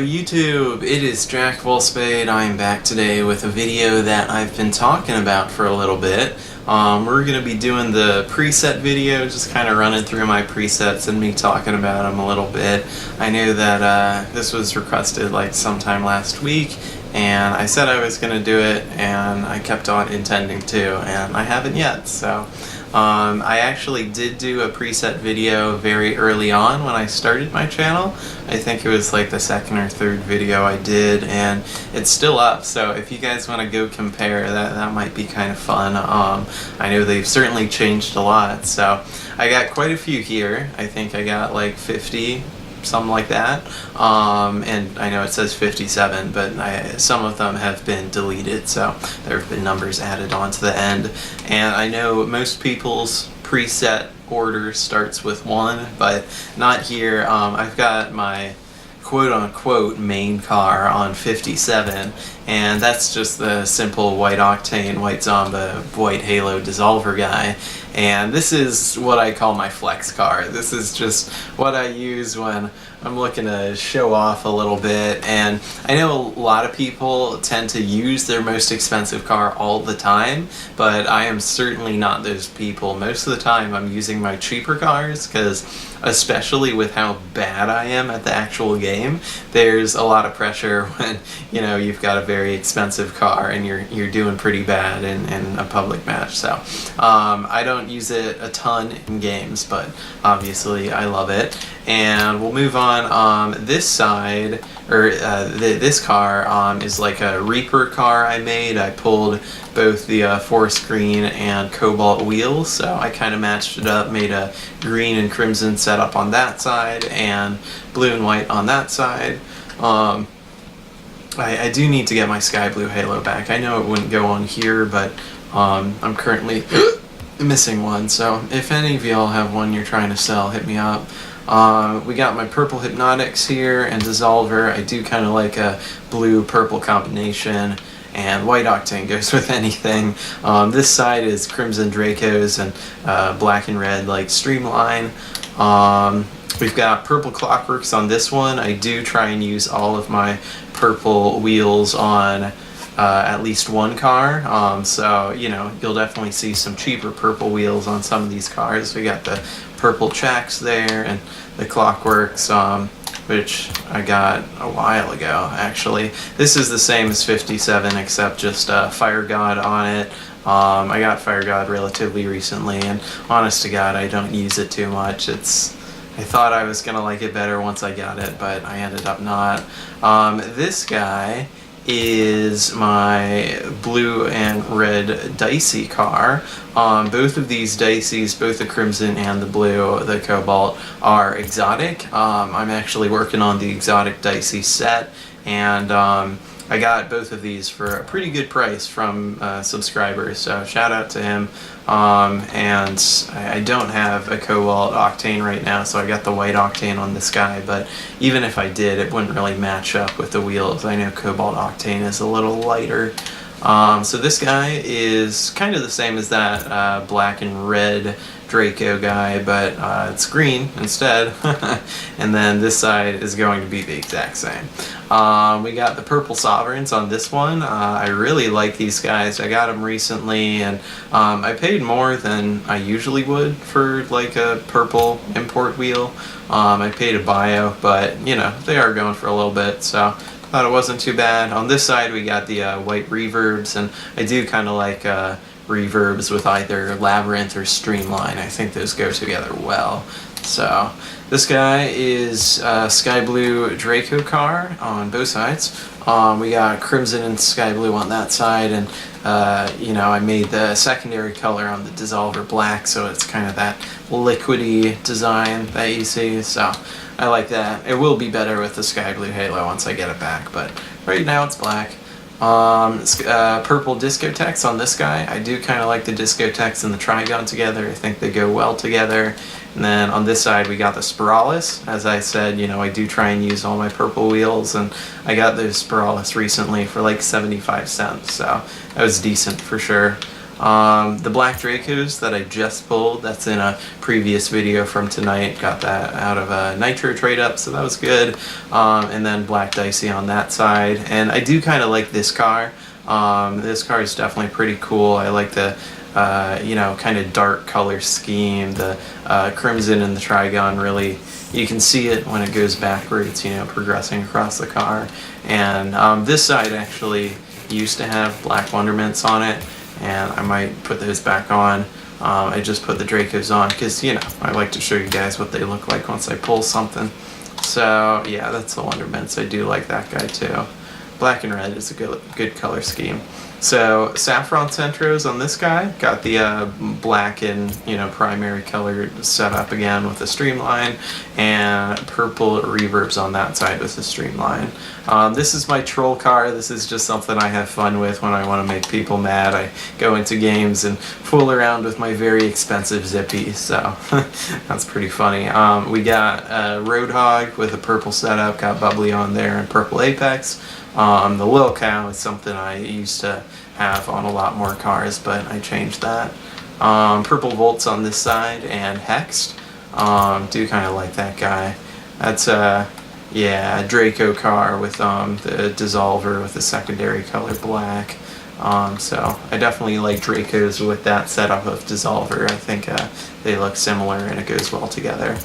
Hello YouTube, it is Jack Volspade. I am back today with a video that I've been talking about for a little bit. We're going to be doing the preset video, just kind of running through my presets and me talking about them a little bit. I know that this was requested like sometime last week, and I said I was going to do it, and I kept on intending to, and I haven't yet, so... I actually did do a preset video very early on when I started my channel. I think it was like the second or third video I did, and it's still up, so if you guys want to go compare, that might be kind of fun. I know they've certainly changed a lot, so I got quite a few here. I think I got like 50, something like that, and I know it says 57, but some of them have been deleted, so there have been numbers added on to the end. And I know most people's preset order starts with 1, but not here. I've got my quote-unquote main car on 57, and that's just the simple white octane, white Zomba, white halo dissolver guy. And this is what I call my flex car. This is just what I use when I'm looking to show off a little bit. And I know a lot of people tend to use their most expensive car all the time, but I am certainly not those people. Most of the time I'm using my cheaper cars, because especially with how bad I am at the actual game, there's a lot of pressure when, you know, you've got a very expensive car and you're doing pretty bad in a public match. So I don't use it a ton in games, but obviously I love it. And we'll move on. This side, or this car is like a Reaper car I made. I pulled both the forest green and cobalt wheels, so I kind of matched it up, made a green and crimson setup on that side and blue and white on that side. I do need to get my sky blue halo back. I know it wouldn't go on here, but I'm currently missing one, so if any of y'all have one you're trying to sell, hit me up. We got my purple Hypnotics here and Dissolver. I do kind of like a blue-purple combination, and white octane goes with anything. This side is Crimson Dracos and black and red like Streamline. We've got purple Clockworks on this one. I do try and use all of my purple wheels on at least one car, so you know, you'll definitely see some cheaper purple wheels on some of these cars. We got the purple Chacks there and the Clockworks, which I got a while ago actually. This is the same as 57 except just Fire God on it. I got Fire God relatively recently, and honest to God, I don't use it too much. I thought I was gonna like it better once I got it, but I ended up not. This guy is my blue and red Dicey car. Both of these Diceys, both the crimson and the blue, the cobalt, are exotic. I'm actually working on the exotic Dicey set, and I got both of these for a pretty good price from subscribers, so shout out to him. And I don't have a cobalt octane right now, so I got the white octane on this guy, but even if I did, it wouldn't really match up with the wheels. I know cobalt octane is a little lighter. So this guy is kind of the same as that black and red Draco guy, but it's green instead. And then this side is going to be the exact same. We got the purple Sovereigns on this one. I really like these guys. I got them recently, and I paid more than I usually would for like a purple import wheel. I paid a bio, but you know, they are going for a little bit, so thought it wasn't too bad. On this side we got the white Reverbs, and I do kind of like Reverbs with either Labyrinth or Streamline. I think those go together well. So this guy is Sky Blue Draco car on both sides. We got Crimson and Sky Blue on that side, and you know, I made the secondary color on the Dissolver black, so it's kind of that liquidy design that you see, so I like that. It will be better with the Sky Blue Halo once I get it back, but right now it's black. Purple Discotheques on this guy. I do kind of like the Discotheques and the Trigon together. I think they go well together. And then on this side we got the Spiralis. As I said, you know, I do try and use all my purple wheels, and I got those Spiralis recently for like 75 cents, so that was decent for sure. The Black Dracos that I just pulled, that's in a previous video from tonight, got that out of a Nitro trade up, so that was good. And then Black Dicey on that side. And I do kind of like this car. This car is definitely pretty cool. I like the kind of dark color scheme. The crimson and the trigon, really, you can see it when it goes backwards, progressing across the car. And this side actually used to have Black Wonderments on it, and I might put those back on. I just put the Dracos on because, I like to show you guys what they look like once I pull something. So, yeah, that's the Wonderments. I do like that guy, too. Black and red is a good color scheme. So, Saffron Centros on this guy. Got the black and, primary color set up again with the streamline. And purple reverbs on that side with the streamline. This is my troll car. This is just something I have fun with when I want to make people mad. I go into games and fool around with my very expensive Zippy. So, that's pretty funny. We got Roadhog with a purple setup. Got Bubbly on there and purple Apex. The Lil Cow is something I used to have on a lot more cars, but I changed that. Purple Volts on this side and Hexed. Do kind of like that guy. That's a Draco car with the Dissolver with the secondary color black. So I definitely like Dracos with that setup of Dissolver. I think they look similar and it goes well together.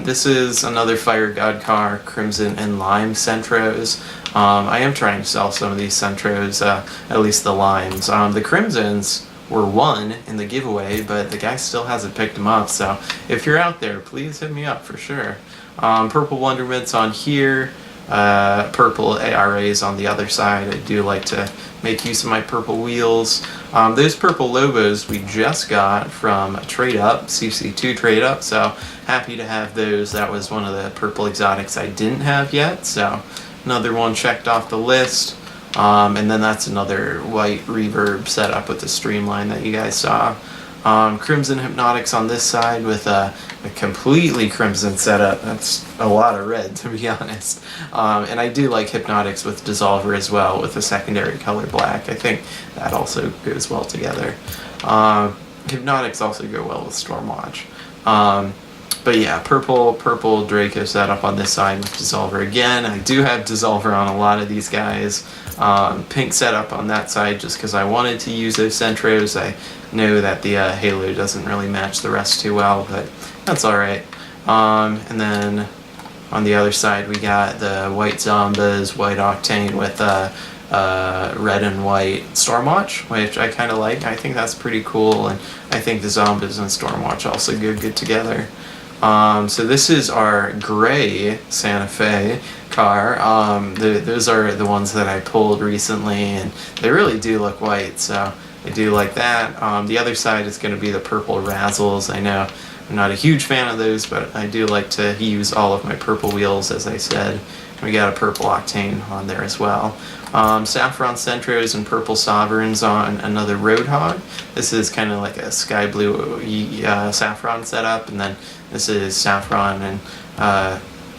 This is another Fire God car, Crimson and Lime Centros. I am trying to sell some of these Centros, at least the Limes. The Crimsons were won in the giveaway, but the guy still hasn't picked them up, so if you're out there, please hit me up for sure. Purple Wonderments on here, purple ARAs on the other side. I do like to make use of my purple wheels. Those purple Lobos we just got from a trade up, CC2 trade up, so happy to have those. That was one of the purple exotics I didn't have yet, so another one checked off the list. And then that's another white reverb setup with the streamline that you guys saw. Crimson Hypnotics on this side with a completely crimson setup. That's a lot of red, to be honest. And I do like Hypnotics with Dissolver as well, with a secondary color black. I think that also goes well together. Hypnotics also go well with Stormwatch. But yeah, purple Draco setup on this side with Dissolver again. I do have Dissolver on a lot of these guys. Pink setup on that side just because I wanted to use those Centros. I know that the Halo doesn't really match the rest too well, but that's alright. And then on the other side we got the white Zombas, white Octane with red and white Stormwatch, which I kind of like. I think that's pretty cool, and I think the Zombas and Stormwatch also go good together. So this is our gray Santa Fe car. Those are the ones that I pulled recently, and they really do look white, so I do like that. The other side is going to be the purple Razzles. I know I'm not a huge fan of those, but I do like to use all of my purple wheels, as I said. We got a purple Octane on there as well. Saffron Centros and purple Sovereigns on another Roadhog. This is kind of like a sky blue saffron setup, and then this is saffron and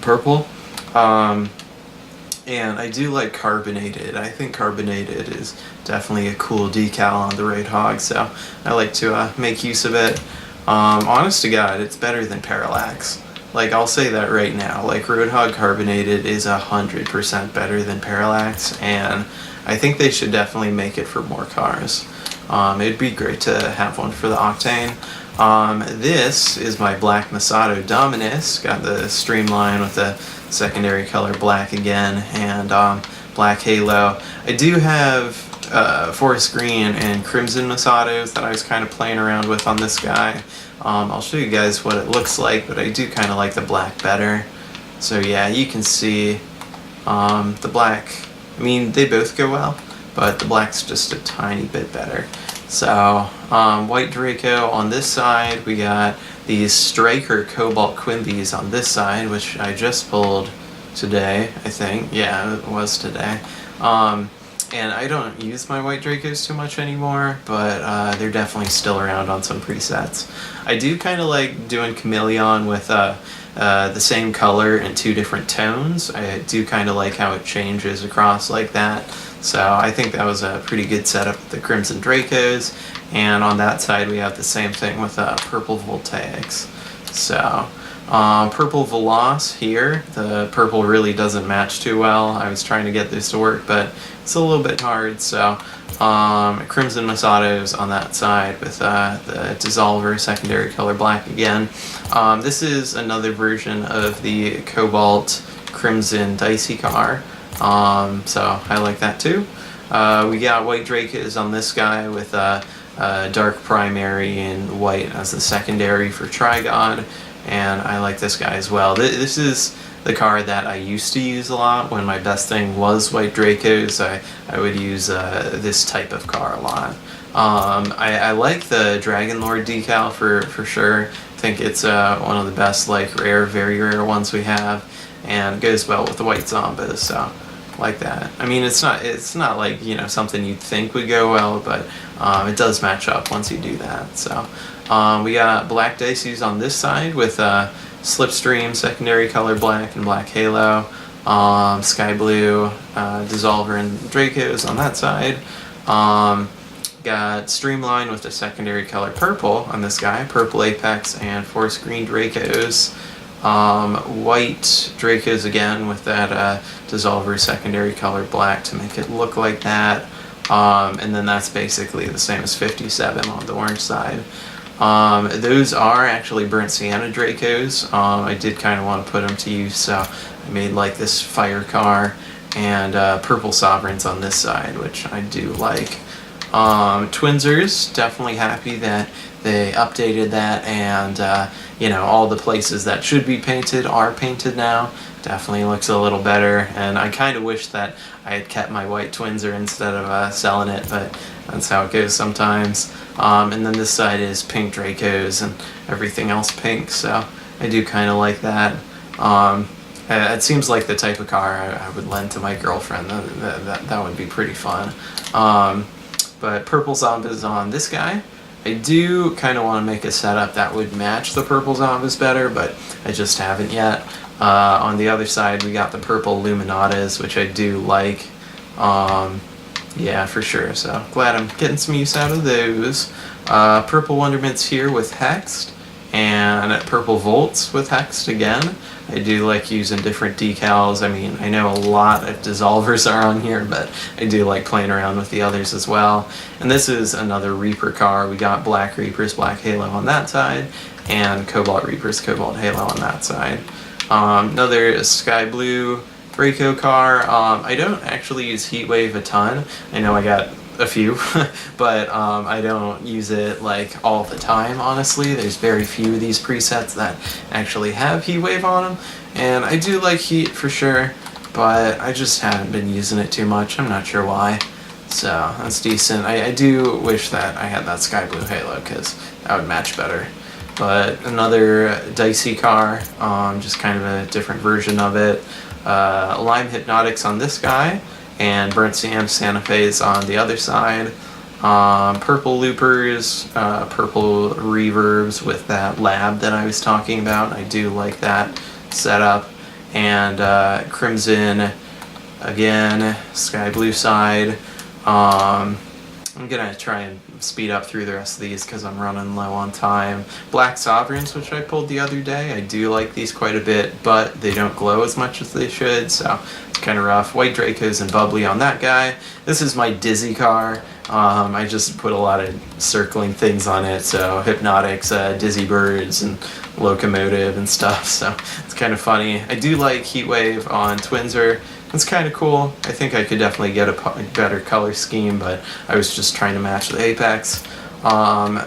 purple. And I do like Carbonated. I think Carbonated is definitely a cool decal on the Roadhog, so I like to make use of it. Honest to God, it's better than Parallax. Like, I'll say that right now. Like, Roadhog Carbonated is 100% better than Parallax, and I think they should definitely make it for more cars. It'd be great to have one for the Octane. This is my black Masato Dominus. Got the streamline with the secondary color black again, and black halo. I do have forest green and crimson Masatos that I was kind of playing around with on this guy. I'll show you guys what it looks like, but I do kind of like the black better. So yeah, you can see the black, I mean, they both go well, but the black's just a tiny bit better. So, white Draco on this side, we got these Striker Cobalt Quimbies on this side, which I just pulled today, I think. Yeah, it was today. And I don't use my white Dracos too much anymore, but they're definitely still around on some presets. I do kind of like doing Chameleon with the same color in two different tones. I do kind of like how it changes across like that. So I think that was a pretty good setup with the Crimson Dracos. And on that side, we have the same thing with purple Voltaics. So purple Veloz here. The purple really doesn't match too well. I was trying to get this to work, but it's a little bit hard. So Crimson Masatos on that side with the Dissolver secondary color black again. This is another version of the Cobalt Crimson Dicey car. So I like that too. We got white Dracos on this guy with dark primary and white as the secondary for Trigod, and I like this guy as well. This is the car that I used to use a lot when my best thing was white Dracos. I would use this type of car a lot. I like the Dragon Lord decal for sure. I think it's one of the best, like, very rare ones we have, and it goes well with the white Zombas, so like that. I mean, it's not like, you know, something you'd think would go well, but it does match up once you do that. So we got black Dicey's on this side with Slipstream secondary color black and black Halo, sky blue Dissolver and Dracos on that side. Got Streamline with the secondary color purple on this guy, purple Apex and Forest Green Dracos. White Dracos again with that Dissolver secondary color black to make it look like that. And then that's basically the same as 57 on the orange side. Those are actually Burnt Sienna Dracos. I did kind of want to put them to use, so I made like this fire car and purple Sovereigns on this side, which I do like. Twinsers, definitely happy that they updated that, and you know, all the places that should be painted are painted now. Definitely looks a little better, and I kind of wish that I had kept my white Twinser instead of selling it, but that's how it goes sometimes. And then this side is pink Dracos and everything else pink, so I do kind of like that. It seems like the type of car I would lend to my girlfriend. That would be pretty fun. But purple Zombas on this guy. I do kind of want to make a setup that would match the purple Zombas better, but I just haven't yet. On the other side, we got the purple Luminatas, which I do like. Yeah, for sure. So glad I'm getting some use out of those. Purple Wonderments here with Hexed, and purple Volts with Hexed again. I do like using different decals. I mean, I know a lot of Dissolvers are on here, but I do like playing around with the others as well. And this is another Reaper car. We got Black Reapers, Black Halo on that side, and Cobalt Reapers, Cobalt Halo on that side. Another Sky Blue Draco car. I don't actually use Heatwave a ton. I know I got a few, but I don't use it like all the time, honestly. There's very few of these presets that actually have Heatwave on them, and I do like Heat for sure, but I just haven't been using it too much. I'm not sure why, so that's decent. I do wish that I had that Sky Blue Halo, because that would match better. But another Dicey car, just kind of a different version of it. Lime Hypnotics on this guy, and Burnt Sienna Santa Fe's on the other side. Purple Loopers, purple Reverbs with that lab that I was talking about. I do like that setup. And Crimson, again, Sky Blue side. I'm gonna try and speed up through the rest of these because I'm running low on time. Black Sovereigns, which I pulled the other day. I do like these quite a bit, but they don't glow as much as they should, so it's kind of rough. White Dracos and Bubbly on that guy. This is my Dizzy car. I just put a lot of circling things on it, so Hypnotics, Dizzy Birds, and Locomotive and stuff, so it's kind of funny. I do like Heatwave on Twinser. It's kind of cool. I think I could definitely get a better color scheme, but I was just trying to match the Apex.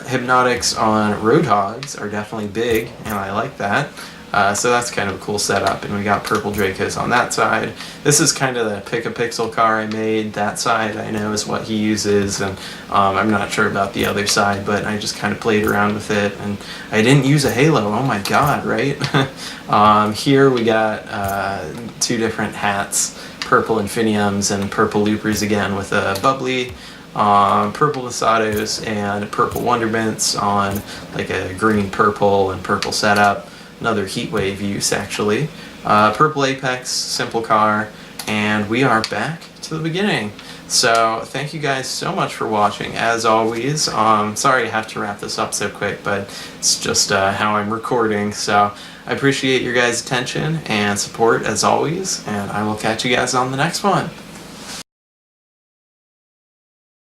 Hypnotics on Roadhogs are definitely big, and I like that. So that's kind of a cool setup, and we got purple Dracos on that side. This is kind of the Pick-a-Pixel car I made. That side I know is what he uses, and I'm not sure about the other side, but I just kind of played around with it, and I didn't use a halo. Oh my god, right? Here we got two different hats, purple Infiniums and purple Loopers again with a Bubbly. Purple Masatos and purple Wonderments on like a green purple and purple setup. Another Heatwave use actually. Purple Apex, simple car, and we are back to the beginning. So thank you guys so much for watching. As always, sorry I have to wrap this up so quick, but it's just how I'm recording. So I appreciate your guys' attention and support as always, and I will catch you guys on the next one.